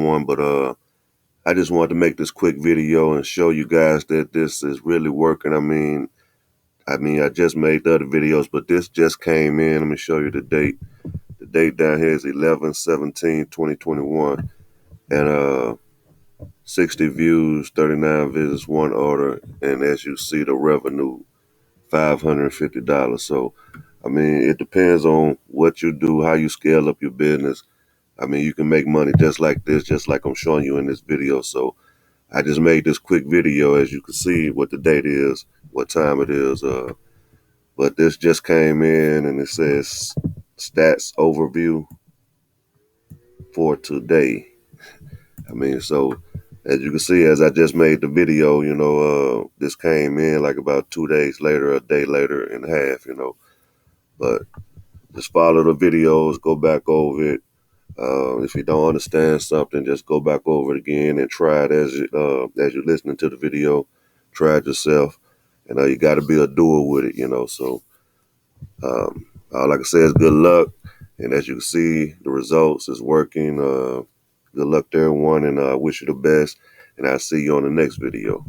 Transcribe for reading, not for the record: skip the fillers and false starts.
one, but I just wanted to make this quick video and show you guys that this is really working. I just made the other videos, but this just came in. Let me show you the date. The date down here is 11/17/2021, and 60 views, 39 visits, one order, and as you see, the revenue $550. So, it depends on what you do, how you scale up your business. You can make money just like this, just like I'm showing you in this video. So I just made this quick video, as you can see, what the date is, what time it is. But this just came in, and it says stats overview for today. So as you can see, as I just made the video, this came in like about 2 days later, a day later and a half. But just follow the videos, go back over it. If you don't understand something, just go back over it again and try it as you're listening to the video. Try it yourself, and you got to be a doer with it. So all I can say is good luck, and as you can see, the results is working. Good luck to everyone, and I wish you the best. And I'll see you on the next video.